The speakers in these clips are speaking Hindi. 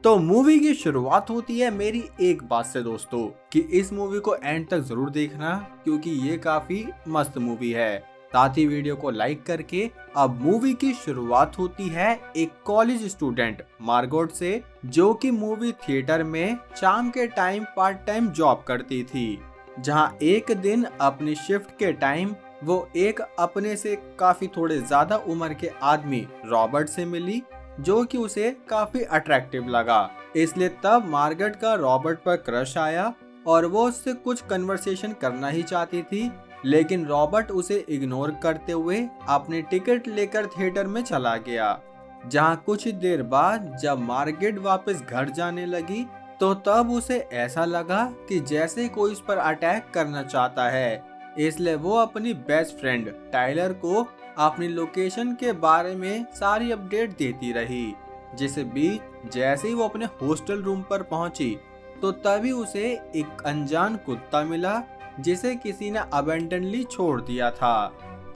तो मूवी की शुरुआत होती है मेरी एक बात से दोस्तों कि इस मूवी को एंड तक जरूर देखना क्योंकि ये काफी मस्त मूवी है। साथ ही वीडियो को लाइक करके अब मूवी की शुरुआत होती है एक कॉलेज स्टूडेंट मार्गोट से, जो कि मूवी थिएटर में शाम के टाइम पार्ट टाइम जॉब करती थी। जहां एक दिन अपनी शिफ्ट के टाइम वो एक अपने से काफी थोड़े ज्यादा उम्र के आदमी रॉबर्ट से मिली, जो कि उसे काफी अट्रैक्टिव लगा। इसलिए तब मार्गरेट का रॉबर्ट पर क्रश आया और वो उससे कुछ कन्वर्सेशन करना ही चाहती थी, लेकिन रॉबर्ट उसे इग्नोर करते हुए अपनी टिकट लेकर थिएटर में चला गया। जहां कुछ देर बाद जब मार्गरेट वापस घर जाने लगी तो तब उसे ऐसा लगा कि जैसे कोई उस पर अटैक करना चाहता है। इसलिए वो अपनी बेस्ट फ्रेंड टाइलर को अपनी लोकेशन के बारे में सारी अपडेट देती रही। जिस बीच जैसे ही वो अपने हॉस्टल रूम पर पहुंची तो तभी उसे एक अनजान कुत्ता मिला जिसे किसी ने अबेंडनली छोड़ दिया था।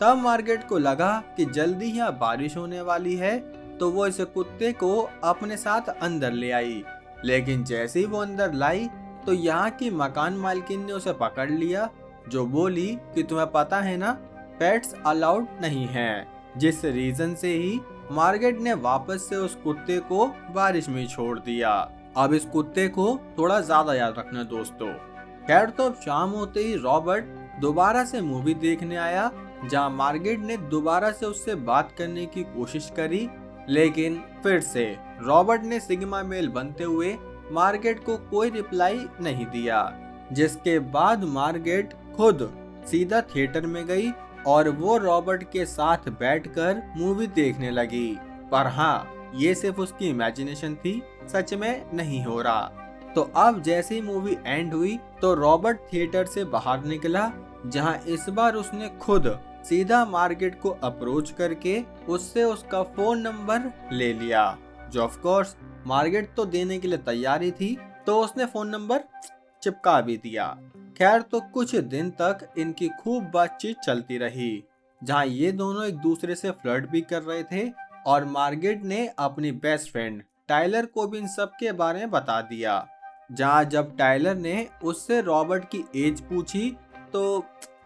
तब मार्गरेट को लगा कि जल्दी ही बारिश होने वाली है, तो वो इस कुत्ते को अपने साथ अंदर ले आई। लेकिन जैसे ही वो अंदर लाई तो यहाँ की मकान मालकिन ने उसे पकड़ लिया, जो बोली कि तुम्हें पता है ना, पेट्स अलाउड नहीं है। जिस रीजन से ही मार्गरेट ने वापस से उस कुत्ते को बारिश में छोड़ दिया। अब इस कुत्ते को थोड़ा ज्यादा याद रखना दोस्तों। खैर, तो अब शाम होते ही रॉबर्ट दोबारा से मूवी देखने आया, जहां मार्गरेट ने दोबारा से उससे बात करने की कोशिश करी, लेकिन फिर से रॉबर्ट ने सिग्मा मेल बनते हुए मार्गरेट को कोई रिप्लाई नहीं दिया। जिसके बाद मार्गरेट खुद सीधा थिएटर में गई और वो रॉबर्ट के साथ बैठकर मूवी देखने लगी। पर हाँ, ये सिर्फ उसकी इमेजिनेशन थी, सच में नहीं हो रहा। तो अब जैसे ही मूवी एंड हुई तो रॉबर्ट थिएटर से बाहर निकला, जहां इस बार उसने खुद सीधा मार्गरेट को अप्रोच करके उससे उसका फोन नंबर ले लिया, जो ऑफ कोर्स मार्गरेट तो देने के लिए तैयार ही थी, तो उसने फोन नंबर चिपका भी दिया। खैर, तो कुछ दिन तक इनकी खूब बातचीत चलती रही, जहां ये दोनों एक दूसरे से फ्लर्ट भी कर रहे थे और मार्गरेट ने अपनी बेस्ट फ्रेंड टाइलर को भी इन सब के बारे में बता दिया। जहां जब टाइलर ने उससे रॉबर्ट की एज पूछी तो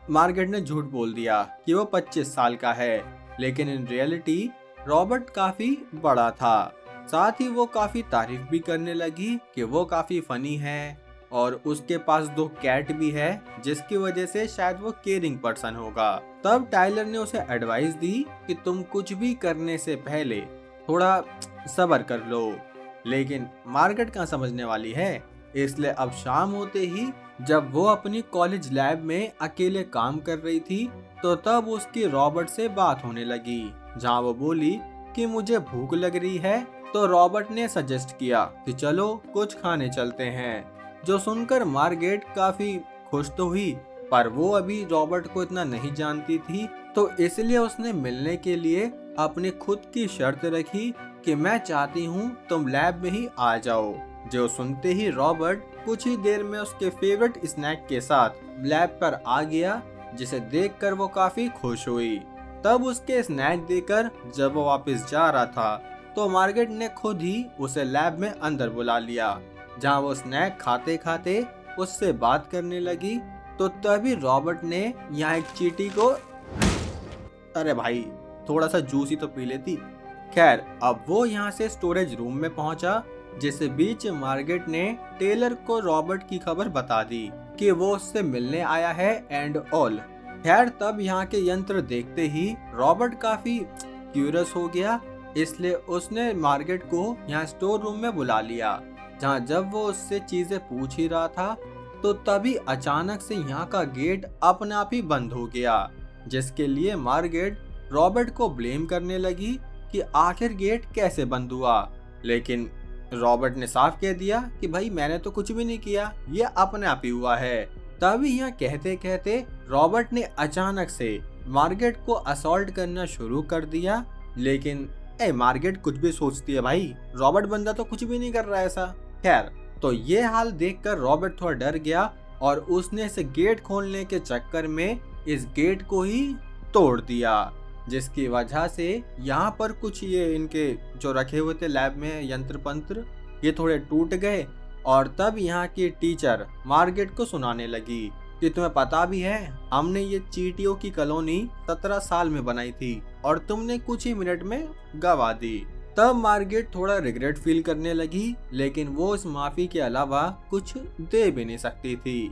मार्गरेट ने झूठ बोल दिया कि वो 25 साल का है, लेकिन इन रियलिटी रॉबर्ट काफी बड़ा था। साथ ही वो काफी तारीफ भी करने लगी कि वो काफी फनी है और उसके पास 2 कैट भी है, जिसकी वजह से शायद वो केयरिंग पर्सन होगा। तब टाइलर ने उसे एडवाइस दी कि तुम कुछ भी करने से पहले थोड़ा सब्र कर लो, लेकिन मार्गरेट कहाँ समझने वाली है। इसलिए अब शाम होते ही जब वो अपनी कॉलेज लैब में अकेले काम कर रही थी तो तब उसकी रॉबर्ट से बात होने लगी, जहाँ वो बोली कि मुझे भूख लग रही है। तो रॉबर्ट ने सजेस्ट किया कि चलो कुछ खाने चलते हैं, जो सुनकर मार्गरेट काफी खुश तो हुई, पर वो अभी रॉबर्ट को इतना नहीं जानती थी, तो इसलिए उसने मिलने के लिए अपनी खुद की शर्त रखी कि मैं चाहती हूँ तुम लैब में ही आ जाओ। जो सुनते ही रॉबर्ट कुछ ही देर में उसके फेवरेट स्नैक के साथ लैब पर आ गया, जिसे देखकर वो काफी खुश हुई। तब उसके स्नैक देकर जब वो वापस जा रहा था तो मार्गरेट ने खुद ही उसे लैब में अंदर बुला लिया, जहां वो स्नैक खाते खाते उससे बात करने लगी। तो तभी रॉबर्ट ने यहाँ एक चींटी को, अरे भाई थोड़ा सा जूस ही तो पी लेती। खैर, अब वो यहाँ से स्टोरेज रूम में पहुंचा, जिस बीच मार्गरेट ने टेलर को रॉबर्ट की खबर बता दी कि वो उससे मिलने आया है एंड ऑल। खैर, तब यहाँ के यंत्र देखते ही रॉबर्ट काफी क्यूरियस हो गया, इसलिए उसने मार्गरेट को यहाँ स्टोर रूम में बुला लिया, जहाँ जब वो उससे चीजें पूछ ही रहा था तो तभी अचानक से यहाँ का गेट अपने आप ही बंद हो गया, जिसके लिए मार्गरेट रॉबर्ट को ब्लेम करने लगी कि आखिर गेट कैसे बंद हुआ। लेकिन रॉबर्ट ने साफ कह दिया कि भाई मैंने तो कुछ भी नहीं किया, ये अपने आप ही हुआ है। तभी यहाँ कहते कहते रॉबर्ट ने अचानक से मार्गरेट को असॉल्ट करना शुरू कर दिया, लेकिन मार्गरेट कुछ भी सोचती है भाई, रॉबर्ट बंदा तो कुछ भी नहीं कर रहा है ऐसा। खैर, तो ये हाल देखकर रॉबर्ट थोड़ा डर गया और उसने इसे गेट खोलने के चक्कर में इस गेट को ही तोड़ दिया, जिसकी वजह से यहाँ पर कुछ ये इनके जो रखे हुए थे लैब में यंत्र पंत्र ये थोड़े टूट गए। और तब यहाँ की टीचर मार्गरेट को सुनाने लगी कि तुम्हें पता भी है हमने ये चींटियों की कॉलोनी 17 साल में बनाई थी और तुमने कुछ ही मिनट में गवा दी। तब मार्गरेट थोड़ा रिग्रेट फील करने लगी, लेकिन वो इस माफी के अलावा कुछ दे भी नहीं सकती थी।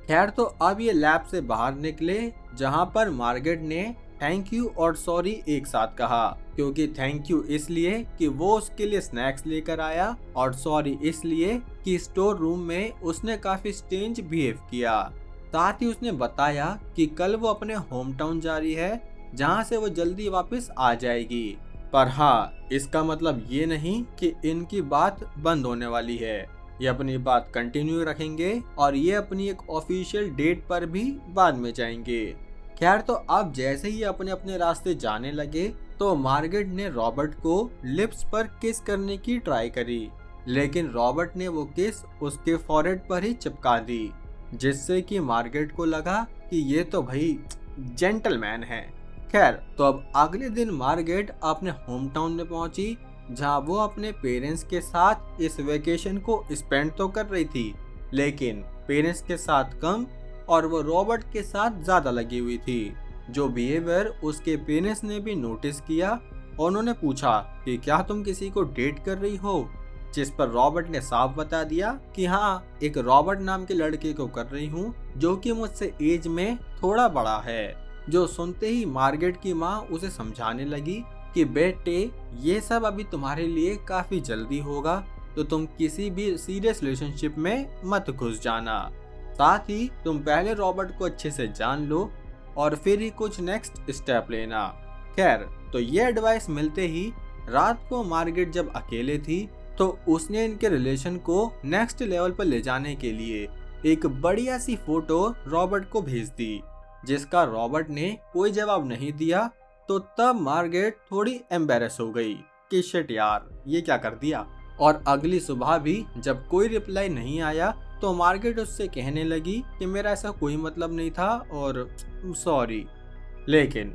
खैर तो अब ये लैब से बाहर निकले, जहाँ पर मार्गरेट ने थैंक यू और सॉरी एक साथ कहा, क्योंकि थैंक यू इसलिए कि वो उसके लिए स्नैक्स लेकर आया और सॉरी इसलिए कि स्टोर रूम में उसने काफी स्ट्रेंज बिहेव किया। साथ ही उसने बताया कि कल वो अपने होम टाउन जा रही है, जहाँ से वो जल्दी वापस आ जाएगी। पर हाँ, इसका मतलब ये नहीं कि इनकी बात बंद होने वाली है। ये अपनी बात कंटिन्यू रखेंगे और ये अपनी एक ऑफिशियल डेट पर भी बाद में जाएंगे। खैर तो अब जैसे ही अपने अपने रास्ते जाने लगे तो मार्गरेट ने रॉबर्ट को लिप्स पर किस करने की ट्राई करी, लेकिन रॉबर्ट ने वो किस उसके फॉरहेड पर ही चिपका दी, जिससे कि मार्गरेट को लगा कि ये तो भाई जेंटलमैन है। खैर तो अब अगले दिन मार्गरेट अपने होम टाउन में पहुंची, जहां वो अपने पेरेंट्स के साथ इस वेकेशन को स्पेंड तो कर रही थी, लेकिन पेरेंट्स के साथ कम और वो रॉबर्ट के साथ ज्यादा लगी हुई थी, जो बिहेवियर उसके पेरेंट्स ने भी नोटिस किया। और उन्होंने पूछा कि क्या तुम किसी को डेट कर रही हो, जिस पर रॉबर्ट ने साफ बता दिया कि हाँ, एक रॉबर्ट नाम के लड़के को कर रही हूँ, जो कि मुझसे एज में थोड़ा बड़ा है। जो सुनते ही मार्गरेट की माँ उसे समझाने लगी कि बेटे ये सब अभी तुम्हारे लिए काफी जल्दी होगा, तो तुम किसी भी सीरियस रिलेशनशिप में मत घुस जाना। साथ ही तुम पहले रॉबर्ट को अच्छे से जान लो और फिर ही कुछ नेक्स्ट स्टेप लेना। खैर तो ये एडवाइस मिलते ही रात को मार्गरेट जब अकेले थी तो उसने इनके रिलेशन को नेक्स्ट लेवल पर ले जाने के लिए एक बढ़िया सी फोटो रॉबर्ट को भेज दी, जिसका रॉबर्ट ने कोई जवाब नहीं दिया। तो तब मार्गरेट थोड़ी एम्बेरस हो गई कि शिट यार, ये क्या कर दिया। और अगली सुबह भी जब कोई रिप्लाई नहीं आया तो मार्गरेट उससे कहने लगी कि मेरा ऐसा कोई मतलब नहीं था और सॉरी, लेकिन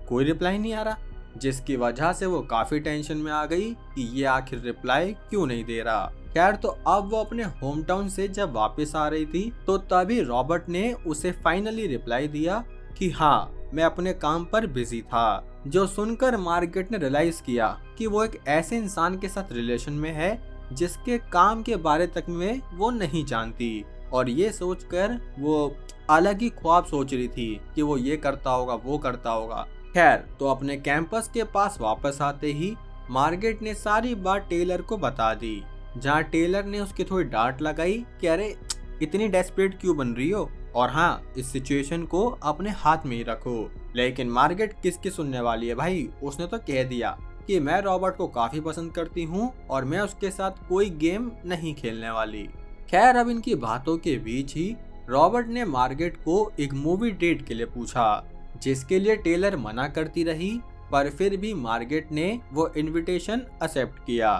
कोई रिप्लाई नहीं आ रहा, जिसकी वजह से वो काफी टेंशन में आ गई कि ये आखिर रिप्लाई क्यों नहीं दे रहा। खैर तो अब वो अपने होम टाउन से जब वापस आ रही थी तो तभी रॉबर्ट ने उसे फाइनली रिप्लाई दिया कि हाँ, मैं अपने काम पर बिजी था। जो सुनकर मार्गरेट ने रियलाइज किया कि वो एक ऐसे इंसान के साथ रिलेशन में है जिसके काम के बारे तक में वो नहीं जानती, और ये सोचकर वो अलग ही ख्वाब सोच रही थी कि वो ये करता होगा, वो करता होगा। खैर तो अपने कैंपस के पास वापस आते ही मार्गरेट ने सारी बात टेलर को बता दी, जहाँ टेलर ने उसकी थोड़ी डांट लगाई कि अरे इतनी डेस्परेट क्यों बन रही हो, और हाँ, इस सिचुएशन को अपने हाथ में ही रखो। लेकिन मार्गरेट किसकी सुनने वाली है भाई, उसने तो कह दिया कि मैं रॉबर्ट को काफी पसंद करती हूँ और मैं उसके साथ कोई गेम नहीं खेलने वाली। खैर अब इनकी बातों के बीच ही रॉबर्ट ने मार्गरेट को एक मूवी डेट के लिए पूछा, जिसके लिए टेलर मना करती रही, पर फिर भी मार्गरेट ने वो इनविटेशन एक्सेप्ट किया।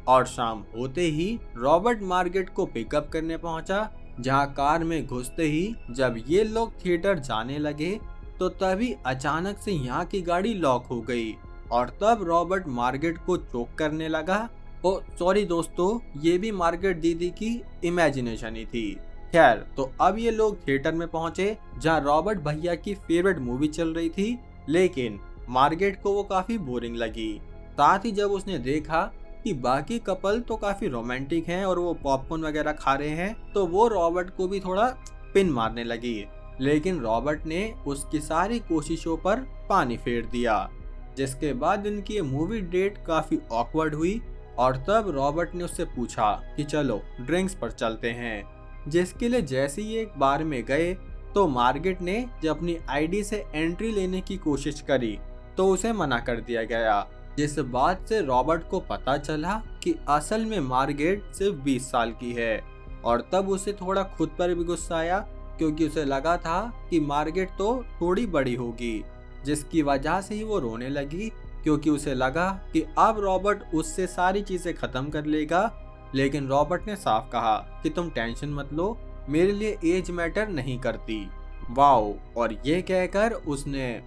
और शाम होते ही रॉबर्ट मार्गरेट को पिकअप करने पहुंचा, जहां कार में घुसते ही जब ये लोग थिएटर जाने लगे तो तभी अचानक से यहाँ की गाड़ी लॉक हो गई, और तब रॉबर्ट मार्गरेट को चोक करने लगा। ओ सॉरी दोस्तों, ये भी मार्गरेट दीदी की इमेजिनेशन ही थी। खैर तो अब ये लोग थिएटर में पहुंचे, जहां रॉबर्ट भैया की फेवरेट मूवी चल रही थी, लेकिन मार्गरेट को वो काफी बोरिंग लगी। साथ ही जब उसने देखा कि बाकी कपल तो काफी रोमांटिक हैं और वो पॉपकॉर्न वगैरह खा रहे हैं, तो वो रॉबर्ट को भी थोड़ा पिन मारने लगी, लेकिन रॉबर्ट ने उसकी सारी कोशिशों पर पानी फेर दिया, जिसके बाद इनकी मूवी डेट काफी ऑकवर्ड हुई। और तब रॉबर्ट ने उससे पूछा कि चलो ड्रिंक्स पर चलते हैं, जिसके लिए जैसे ही एक बार में गए तो मार्गरेट ने जब अपनी आईडी से एंट्री लेने की कोशिश करी तो उसे मना कर दिया गया, जिस बात से रॉबर्ट को पता चला कि असल में मार्गरेट सिर्फ 20 साल की है। और तब उसे थोड़ा खुद पर भी गुस्सा आया, क्योंकि उसे लगा था कि मार्गरेट तो थोड़ी बड़ी होगी, जिसकी वजह से ही वो रोने लगी, क्योंकि उसे लगा कि अब रॉबर्ट उससे सारी चीजें खत्म कर लेगा। लेकिन रॉबर्ट ने साफ कहा कि तुम टेंशन मत लो, मेरे लिए एज मैटर नहीं करती। वाओ, और ये कहकर उसने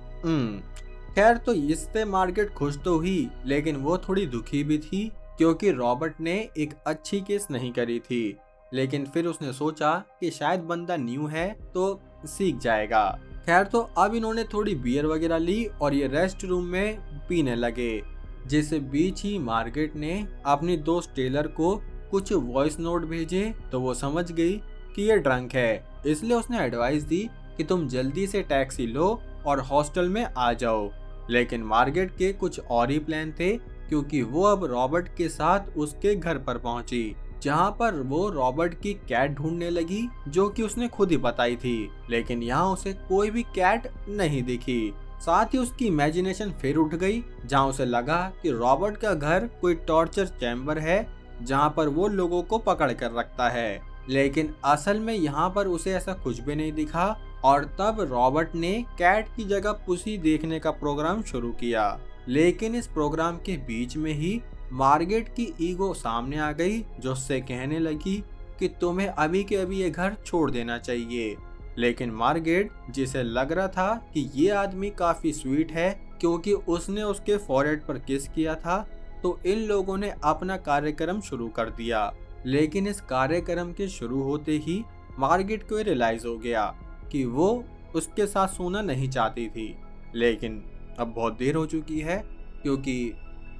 खैर तो इससे मार्गरेट खुश तो हुई, लेकिन वो थोड़ी दुखी भी थी क्योंकि रॉबर्ट ने एक अच्छी केस नहीं करी थी। लेकिन फिर उसने सोचा कि शायद बंदा न्यू है तो सीख जाएगा। खैर तो अब इन्होंने थोड़ी बियर वगैरह ली और ये रेस्ट रूम में पीने लगे। जिस बीच ही मार्गरेट ने अपनी दोस्त टेलर को कुछ वॉइस नोट भेजे तो वो समझ गई कि ये ड्रंक है, इसलिए उसने एडवाइस दी कि तुम जल्दी से टैक्सी लो और हॉस्टल में आ जाओ। लेकिन मार्गरेट के कुछ और ही प्लान थे क्योंकि वो अब रॉबर्ट के साथ उसके घर पर पहुंची, जहां पर वो रॉबर्ट की कैट ढूंढने लगी जो कि उसने खुद ही बताई थी। लेकिन यहाँ उसे कोई भी कैट नहीं दिखी। साथ ही उसकी इमेजिनेशन फिर उठ गई, जहां उसे लगा कि रॉबर्ट का घर कोई टॉर्चर चैम्बर है जहां पर वो लोगों को पकड़ कर रखता है। लेकिन असल में यहाँ पर उसे ऐसा कुछ भी नहीं दिखा और तब रॉबर्ट ने कैट की जगह पुसी देखने का प्रोग्राम शुरू किया। लेकिन इस प्रोग्राम के बीच में ही मार्गरेट की ईगो सामने आ गई, जो उससे कहने लगी कि तुम्हें अभी के अभी ये घर छोड़ देना चाहिए। लेकिन मार्गरेट, जिसे लग रहा था कि ये आदमी काफी स्वीट है क्योंकि उसने उसके फॉरहेड पर किस किया था, तो इन लोगों ने अपना कार्यक्रम शुरू कर दिया। लेकिन इस कार्यक्रम के शुरू होते ही मार्गरेट को रियलाइज हो गया कि वो उसके साथ सोना नहीं चाहती थी। लेकिन अब बहुत देर हो चुकी है क्योंकि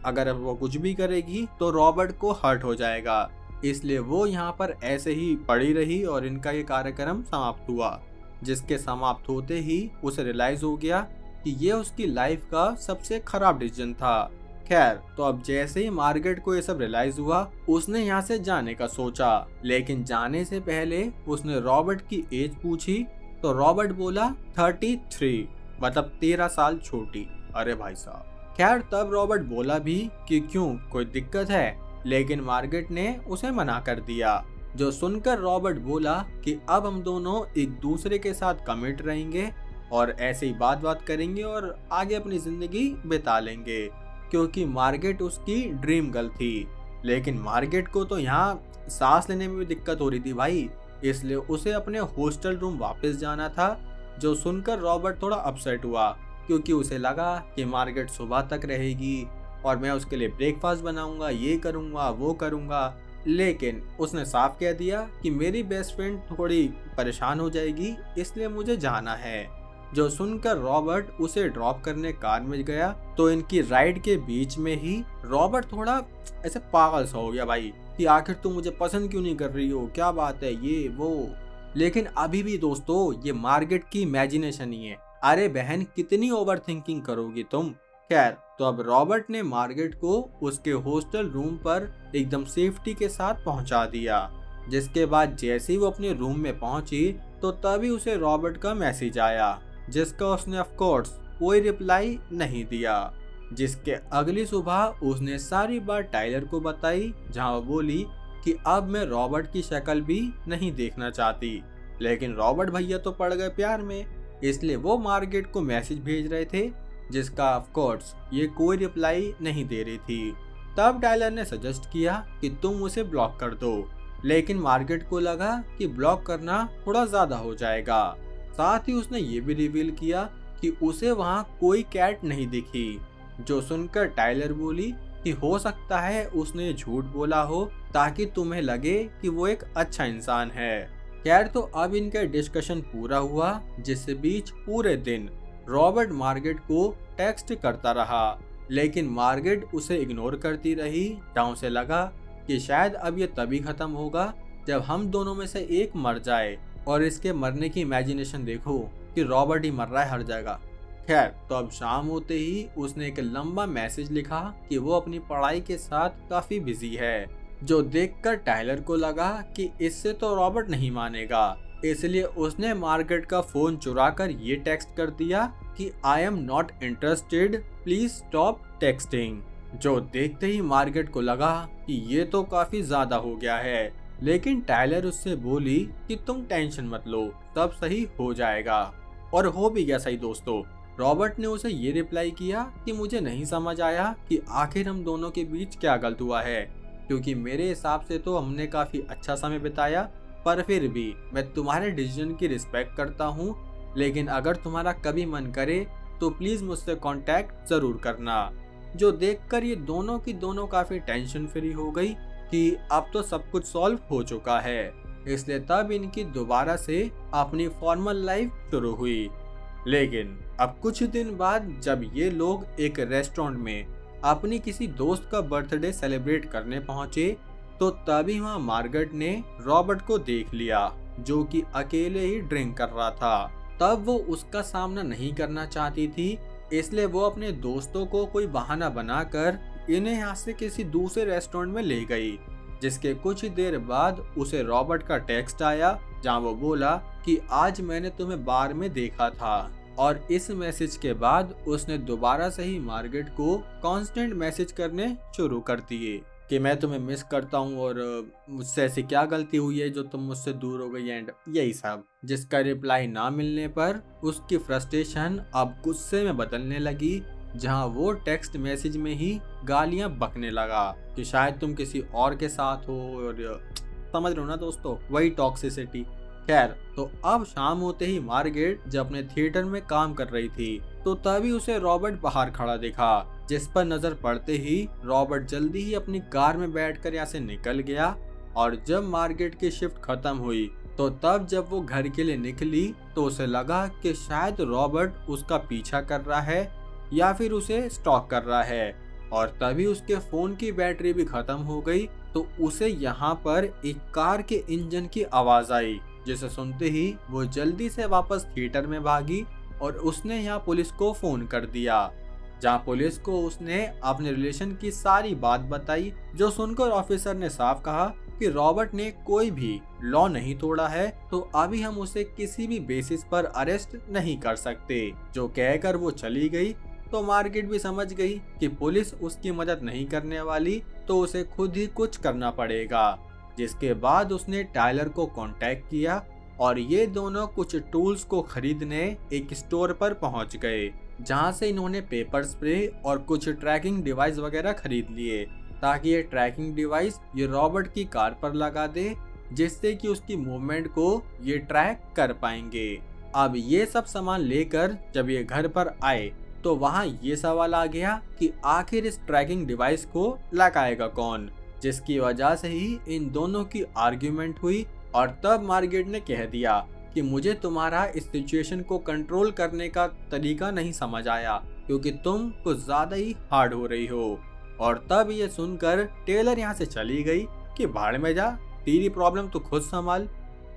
अगर अब वो कुछ भी करेगी तो रॉबर्ट को हर्ट हो जाएगा, इसलिए वो यहाँ पर ऐसे ही पड़ी रही और इनका ये कार्यक्रम समाप्त हुआ। जिसके समाप्त होते ही उसे रियलाइज हो गया कि ये उसकी लाइफ का सबसे खराब डिसीजन था। खैर तो अब जैसे ही मार्गरेट को ये सब रियलाइज हुआ, उसने यहाँ से जाने का सोचा। लेकिन जाने से पहले उसने रॉबर्ट की एज पूछी तो रॉबर्ट बोला 33, मतलब 13 साल छोटी। अरे भाई साहब। खैर तब रॉबर्ट बोला भी कि क्यों, कोई दिक्कत है, लेकिन मार्गरेट ने उसे मना कर दिया। जो सुनकर रॉबर्ट बोला कि अब हम दोनों एक दूसरे के साथ कमिट रहेंगे और ऐसे ही बात करेंगे और आगे अपनी जिंदगी बिता लेंगे, क्योंकि मार्गरेट उसकी ड्रीम गर्ल थी। लेकिन मार्गरेट को तो यहाँ सांस लेने में भी दिक्कत हो रही थी भाई, इसलिए उसे अपने हॉस्टल रूम वापस जाना था। जो सुनकर रॉबर्ट थोड़ा अपसेट हुआ क्योंकि उसे लगा कि मार्गरेट सुबह तक रहेगी और मैं उसके लिए ब्रेकफास्ट बनाऊंगा, ये करूंगा, वो करूंगा। लेकिन उसने साफ कह दिया कि मेरी बेस्ट फ्रेंड थोड़ी परेशान हो जाएगी, इसलिए मुझे जाना है। जो सुनकर रॉबर्ट उसे ड्रॉप करने कार में गया तो इनकी राइड के बीच में ही रॉबर्ट थोड़ा ऐसे पागल सा हो गया भाई कि आखिर तुम मुझे पसंद क्यों नहीं कर रही हो, क्या बात है, ये वो। लेकिन अभी भी दोस्तों ये मार्गरेट की इमेजिनेशन ही है। अरे बहन, कितनी ओवर थिंकिंग करोगी तुम। खैर तो अब रॉबर्ट ने मार्गरेट को उसके हॉस्टल रूम पर एकदम सेफ्टी के साथ पहुंचा दिया। जिसके बाद जैसे ही वो अपने रूम में पहुंची तो तभी उसे रॉबर्ट का मैसेज आया, जिसका उसने ऑफ कोर्स कोई रिप्लाई नहीं दिया। जिसके अगली सुबह उसने सारी बात टाइलर को बताई, जहां वो बोली कि अब मैं रॉबर्ट की शक्ल भी नहीं देखना चाहती। लेकिन रॉबर्ट भैया तो पड़ गए प्यार में, इसलिए वो मार्गरेट को मैसेज भेज रहे थे, जिसका ऑफ कोर्स ये कोई रिप्लाई नहीं दे रही थी। तब टाइलर ने सजेस्ट किया कि तुम उसे ब्लॉक कर दो, लेकिन मार्गरेट को लगा कि ब्लॉक करना थोड़ा ज्यादा हो जाएगा। साथ ही उसने ये भी रिवील किया कि उसे वहाँ कोई कैट नहीं दिखी। जो सुनकर टाइलर बोली कि हो सकता है उसने झूठ बोला हो ताकि तुम्हें लगे कि वो एक अच्छा इंसान है। खैर तो अब इनका डिस्कशन पूरा हुआ, जिस बीच पूरे दिन रॉबर्ट मार्गरेट को टेक्स्ट करता रहा, लेकिन मार्गरेट उसे इग्नोर करती रही। जहाँ उसे लगा कि शायद अब ये तभी खत्म होगा जब हम दोनों में से एक मर जाए। और इसके मरने की इमेजिनेशन देखो कि रॉबर्ट ही मर रहा है हर जगह। खैर तो अब शाम होते ही उसने एक लंबा मैसेज लिखा कि वो अपनी पढ़ाई के साथ काफी बिजी है। जो देखकर टाइलर को लगा कि इससे तो रॉबर्ट नहीं मानेगा, इसलिए उसने मार्गरेट का फोन चुराकर ये टेक्स्ट कर दिया कि I am not interested, please stop texting. जो देखते ही मार्गरेट को लगा कि ये तो काफी ज्यादा हो गया है, लेकिन टाइलर उससे बोली कि तुम टेंशन मत लो, सब सही हो जाएगा। और हो भी गया सही दोस्तों। रॉबर्ट ने उसे ये रिप्लाई किया कि मुझे नहीं समझ आया कि आखिर हम दोनों के बीच क्या गलत हुआ है, क्योंकि मेरे हिसाब से तो हमने काफी अच्छा समय बिताया, पर फिर भी मैं तुम्हारे डिसीजन की रिस्पेक्ट करता हूँ। लेकिन अगर तुम्हारा कभी मन करे तो प्लीज मुझसे कांटेक्ट जरूर करना। जो देखकर ये दोनों की दोनों काफी टेंशन फ्री हो गई कि अब तो सब कुछ सॉल्व हो चुका है। इसलिए तब इनकी दोबारा से अपनी फॉर्मल लाइफ शुरू हुई। लेकिन अब कुछ दिन बाद जब ये लोग एक रेस्टोरेंट में अपनी किसी दोस्त का बर्थडे सेलिब्रेट करने पहुंचे, तो तभी वहां मार्गरेट ने रॉबर्ट को देख लिया, जो कि अकेले ही ड्रिंक कर रहा था। तब वो उसका सामना नहीं करना चाहती थी, इसलिए वो अपने दोस्तों को कोई बहाना बनाकर इन्हें यहाँ से किसी दूसरे रेस्टोरेंट में ले गई। जिसके कुछ ही देर बाद उसे रॉबर्ट का टेक्स्ट आया, जहाँ वो बोला कि आज मैंने तुम्हें बार में देखा था। और इस मैसेज के बाद उसने दोबारा से ही मार्गरेट को कांस्टेंट मैसेज करने शुरू कर दिए कि मैं तुम्हें मिस करता हूँ और मुझसे ऐसी क्या गलती हुई है जो तुम मुझसे दूर हो गई एंड यही सब। जिसका रिप्लाई ना मिलने पर उसकी फ्रस्ट्रेशन अब गुस्से में बदलने लगी, जहां वो टेक्स्ट मैसेज में ही गालियां बकने लगा कि शायद तुम किसी और के साथ हो, और समझ रहे हो ना दोस्तों, वही टॉक्सिसिटी। खैर, तो अब शाम होते ही मार्गरेट जब अपने थिएटर में काम कर रही थी, तो तभी उसे रॉबर्ट बाहर खड़ा दिखा, जिस पर नजर पड़ते ही रॉबर्ट जल्दी ही अपनी कार में बैठकर यहाँ से निकल गया। और जब मार्गरेट की शिफ्ट खत्म हुई, तो तब जब वो घर के लिए निकली तो उसे लगा कि शायद रॉबर्ट उसका पीछा कर रहा है या फिर उसे स्टॉक कर रहा है। और तभी उसके फोन की बैटरी भी खत्म हो गई, तो उसे यहाँ पर एक कार के इंजन की आवाज आई, जिसे सुनते ही वो जल्दी से वापस थिएटर में भागी और उसने यहाँ पुलिस को फोन कर दिया, जहाँ पुलिस को उसने अपने रिलेशन की सारी बात बताई। जो सुनकर ऑफिसर ने साफ कहा कि रॉबर्ट ने कोई भी लॉ नहीं तोड़ा है, तो अभी हम उसे किसी भी बेसिस पर अरेस्ट नहीं कर सकते। जो कहकर वो चली गई, तो मार्गरेट भी समझ गई कि पुलिस उसकी मदद नहीं करने वाली, तो उसे खुद ही कुछ करना पड़ेगा। जिसके बाद उसने टायलर को कांटेक्ट किया और ये दोनों कुछ टूल्स को खरीदने एक स्टोर पर पहुंच गए, जहां से इन्होंने पेपर स्प्रे और कुछ ट्रैकिंग डिवाइस वगैरह खरीद लिए, ताकि ये ट्रैकिंग डिवाइस ये रॉबर्ट की कार पर लगा दे, जिससे कि उसकी मूवमेंट को ये ट्रैक कर पाएंगे। अब ये सब सामान लेकर जब ये घर पर आए, तो वहाँ ये सवाल आ गया कि आखिर इस ट्रैकिंग डिवाइस को लगाएगा कौन, जिसकी वजह से ही इन दोनों की आर्ग्यूमेंट हुई। और तब मार्गरेट ने कह दिया कि मुझे तुम्हारा इस सिचुएशन को कंट्रोल करने का तरीका नहीं समझ आया, क्योंकि तुम कुछ ज्यादा ही हार्ड हो रही हो। और तब ये सुनकर टेलर यहाँ से चली गई कि भाड़ में जा, तेरी प्रॉब्लम तो खुद संभाल।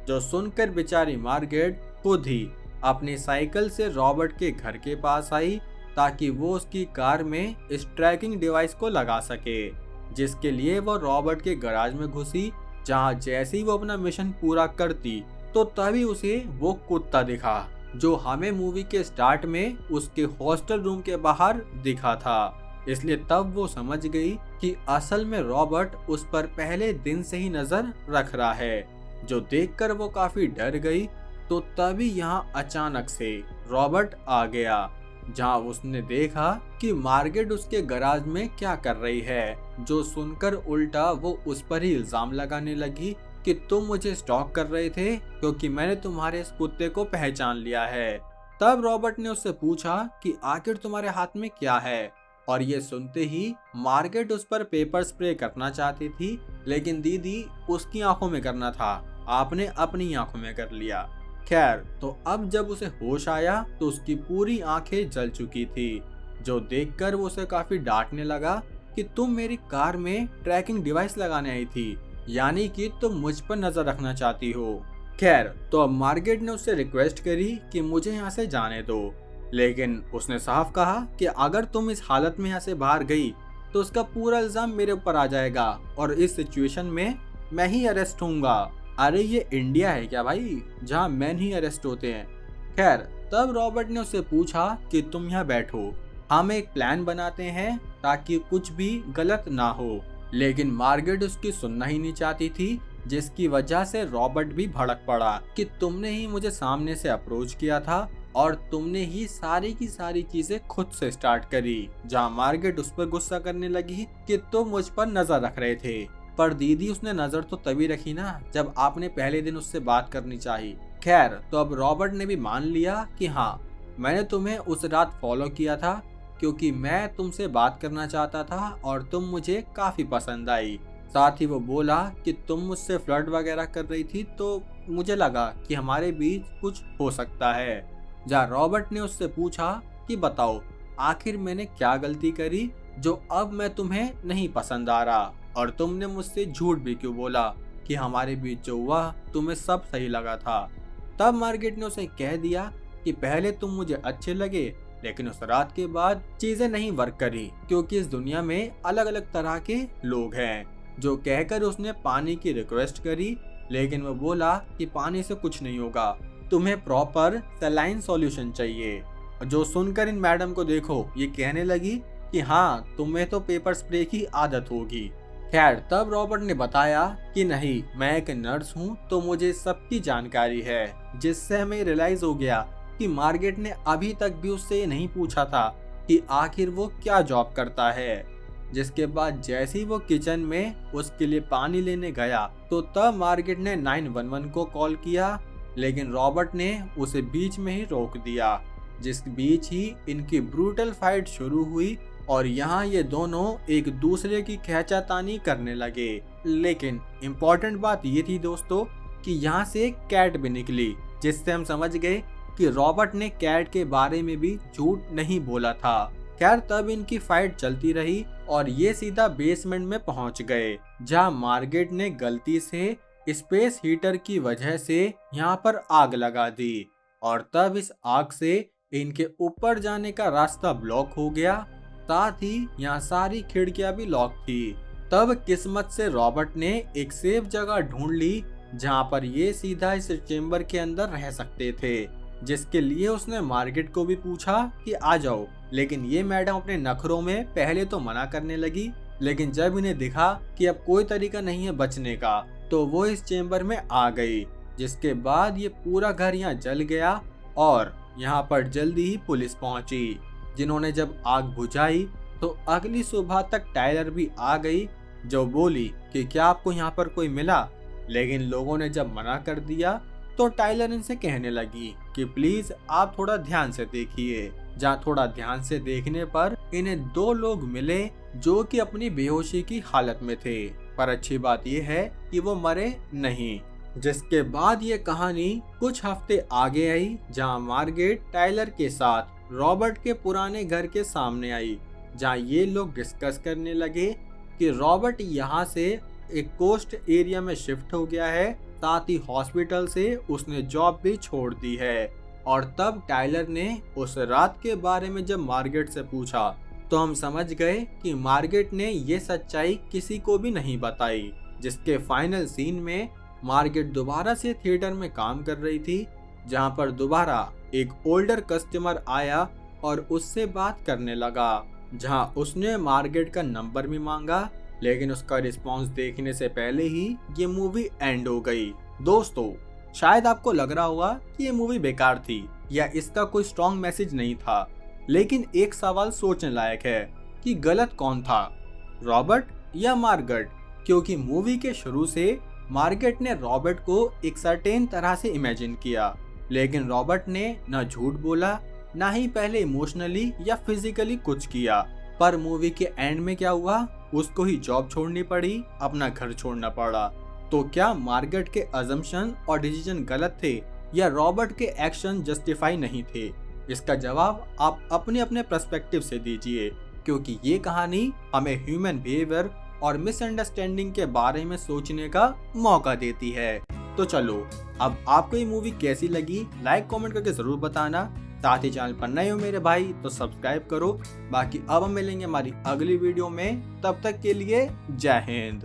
जो सुनकर बेचारी मार्गरेट खुद ही अपनी साइकिल से रॉबर्ट के घर के पास आई, ताकि वो उसकी कार में इस ट्रैकिंग डिवाइस को लगा सके। जिसके लिए वो रॉबर्ट के गैराज में घुसी, जहाँ जैसे ही वो अपना मिशन पूरा करती, तो तभी उसे वो कुत्ता दिखा, जो हमें मूवी के स्टार्ट में उसके हॉस्टल रूम के बाहर दिखा था। इसलिए तब वो समझ गई कि असल में रॉबर्ट उस पर पहले दिन से ही नजर रख रहा है। जो देखकर वो काफी डर गई। तो तभी यहाँ अचानक से रॉबर्ट आ गया, जहाँ उसने देखा कि मार्गरेट उसके गैराज में क्या कर रही है। जो सुनकर उल्टा वो उस पर ही इल्जाम लगाने लगी कि तुम मुझे स्टॉक कर रहे थे, क्योंकि मैंने तुम्हारे इस कुत्ते को पहचान लिया है। तब रॉबर्ट ने उससे पूछा कि आखिर तुम्हारे हाथ में क्या है। और ये सुनते ही मार्गरेट उस पर पेपर स्प्रे करना चाहती थी, लेकिन दीदी उसकी आंखों में करना था, आपने अपनी आंखों में कर लिया। खैर, तो अब जब उसे होश आया तो उसकी पूरी आंखें जल चुकी थी। जो देखकर वो उसे काफी डांटने लगा कि तुम मेरी कार में ट्रैकिंग डिवाइस लगाने आई थी, यानी कि तुम मुझ पर नजर रखना चाहती हो। खैर, तो अब मार्गरेट ने उससे रिक्वेस्ट करी कि मुझे यहाँ से जाने दो, लेकिन उसने साफ कहा कि अगर तुम इस हालत में यहाँ से बाहर गई तो उसका पूरा इल्जाम मेरे ऊपर आ जाएगा और इस सिचुएशन में मैं ही अरेस्ट होऊंगा। अरे ये इंडिया है क्या भाई, जहाँ मैन ही अरेस्ट होते हैं। खैर, तब रॉबर्ट ने उससे पूछा कि तुम यहाँ बैठो, हम एक प्लान बनाते हैं ताकि कुछ भी गलत ना हो। लेकिन मार्गरेट उसकी सुनना ही नहीं चाहती थी, जिसकी वजह से रॉबर्ट भी भड़क पड़ा कि तुमने ही मुझे सामने से अप्रोच किया था और तुमने ही सारी की सारी चीजें खुद से स्टार्ट करी। जहाँ मार्गरेट उस पर गुस्सा करने लगी कि तुम मुझ पर नजर रख रहे थे, पर दीदी उसने नजर तो तभी रखी ना जब आपने पहले दिन उससे बात करनी चाहिए। खैर, तो अब रॉबर्ट ने भी मान लिया कि हाँ, मैंने तुम्हें उस रात फॉलो किया था क्योंकि मैं तुमसे बात करना चाहता था और तुम मुझे काफी पसंद आई। साथ ही वो बोला कि तुम मुझसे फ्लर्ट वगैरह कर रही थी, तो मुझे लगा कि हमारे बीच कुछ हो सकता है। जहाँ रॉबर्ट ने उससे पूछा कि बताओ आखिर मैंने क्या गलती करी जो अब मैं तुम्हें नहीं पसंद आ रहा, और तुमने मुझसे झूठ भी क्यों बोला कि हमारे बीच जो हुआ तुम्हें सब सही लगा था। तब मार्गरेट ने उसे कह दिया कि पहले तुम मुझे अच्छे लगे, लेकिन उस रात के बाद चीजें नहीं वर्क करी क्योंकि इस दुनिया में अलग अलग तरह के लोग हैं। जो कहकर उसने पानी की रिक्वेस्ट करी, लेकिन वो बोला कि पानी से कुछ नहीं होगा, तुम्हें प्रॉपर सलाइन सॉल्यूशन चाहिए। जो सुनकर इन मैडम को देखो ये कहने लगी कि हाँ तुम्हें तो पेपर स्प्रे की आदत होगी। खैर तब रॉबर्ट ने बताया कि नहीं, मैं एक नर्स हूँ तो मुझे सबकी जानकारी है, जिससे हमें रियलाइज हो गया कि मार्गरेट ने अभी तक भी उससे ये नहीं पूछा था कि आखिर वो क्या जॉब करता है। जिसके बाद जैसे ही वो किचन में उसके लिए पानी लेने गया तो तब मार्गरेट ने 911 को कॉल किया, लेकिन रॉबर्ट ने उसे बीच में ही रोक दिया। जिस बीच ही इनकी ब्रूटल फाइट शुरू हुई और यहाँ ये दोनों एक दूसरे की खींचातानी करने लगे। लेकिन इम्पोर्टेंट बात ये थी दोस्तों कि यहाँ से एक कैट भी निकली, जिससे हम समझ गए कि रॉबर्ट ने कैट के बारे में भी झूठ नहीं बोला था। खैर तब इनकी फाइट चलती रही और ये सीधा बेसमेंट में पहुंच गए, जहां मार्गरेट ने गलती से स्पेस हीटर की वजह से यहाँ पर आग लगा दी और तब इस आग से इनके ऊपर जाने का रास्ता ब्लॉक हो गया। साथ ही यहाँ सारी खिड़कियां भी लॉक थी। तब किस्मत से रॉबर्ट ने एक सेफ जगह ढूंढ ली जहाँ पर ये सीधा इस चेम्बर के अंदर रह सकते थे, जिसके लिए उसने मार्गरेट को भी पूछा कि आ जाओ, लेकिन ये मैडम अपने नखरों में पहले तो मना करने लगी, लेकिन जब इन्हें दिखा कि अब कोई तरीका नहीं है बचने का तो वो इस चेम्बर में आ गई। जिसके बाद ये पूरा घर यहाँ जल गया और यहाँ पर जल्दी ही पुलिस पहुंची, जिन्होंने जब आग बुझाई तो अगली सुबह तक टायलर भी आ गई, जो बोली कि क्या आपको यहाँ पर कोई मिला। लेकिन लोगों ने जब मना कर दिया तो टायलर इनसे कहने लगी कि प्लीज आप थोड़ा ध्यान से देखिए। जहाँ थोड़ा ध्यान से देखने पर इन्हें दो लोग मिले जो कि अपनी बेहोशी की हालत में थे, पर अच्छी बात यह है कि वो मरे नहीं। जिसके बाद ये कहानी कुछ हफ्ते आगे आई, जहाँ मार्गरेट टायलर के साथ रॉबर्ट के पुराने घर के सामने आई, जहाँ ये लोग डिस्कस करने लगे कि रॉबर्ट यहाँ से एक कोस्ट एरिया में शिफ्ट हो गया है, साथ ही हॉस्पिटल से उसने जॉब भी छोड़ दी है। और तब टायलर ने उस रात के बारे में जब मार्गरेट से पूछा तो हम समझ गए कि मार्गरेट ने ये सच्चाई किसी को भी नहीं बताई। जिसके फाइनल सीन में मार्गरेट दोबारा से थिएटर में काम कर रही थी, जहां पर दोबारा एक ओल्डर कस्टमर आया और उससे बात करने लगा, जहां उसने मार्गरेट का नंबर भी मांगा, लेकिन उसका रिस्पांस देखने से पहले ही ये मूवी एंड हो गई। दोस्तों शायद आपको लग रहा होगा कि ये मूवी बेकार थी या इसका कोई स्ट्रॉन्ग मैसेज नहीं था, लेकिन एक सवाल सोचने लायक है कि गलत कौन था, रॉबर्ट या मार्गरेट? क्योंकि मूवी के शुरू से मार्गरेट ने रॉबर्ट को एक सर्टेन तरह से इमेजिन किया, लेकिन रॉबर्ट ने न झूठ बोला, ना ही पहले इमोशनली या फिजिकली कुछ किया। पर मूवी के एंड में क्या हुआ, उसको ही जॉब छोड़नी पड़ी, अपना घर छोड़ना पड़ा। तो क्या मार्गरेट के अजम्पशन और डिसीजन गलत थे या रॉबर्ट के एक्शन जस्टिफाई नहीं थे? इसका जवाब आप अपने अपने पर्सपेक्टिव से दीजिए, क्योंकि ये कहानी हमें ह्यूमन बिहेवियर और मिसअंडरस्टैंडिंग के बारे में सोचने का मौका देती है। तो चलो, अब आपको ये मूवी कैसी लगी लाइक कमेंट करके जरूर बताना। साथ ही चैनल पर नए हो मेरे भाई तो सब्सक्राइब करो। बाकी अब हम मिलेंगे हमारी अगली वीडियो में, तब तक के लिए जय हिंद।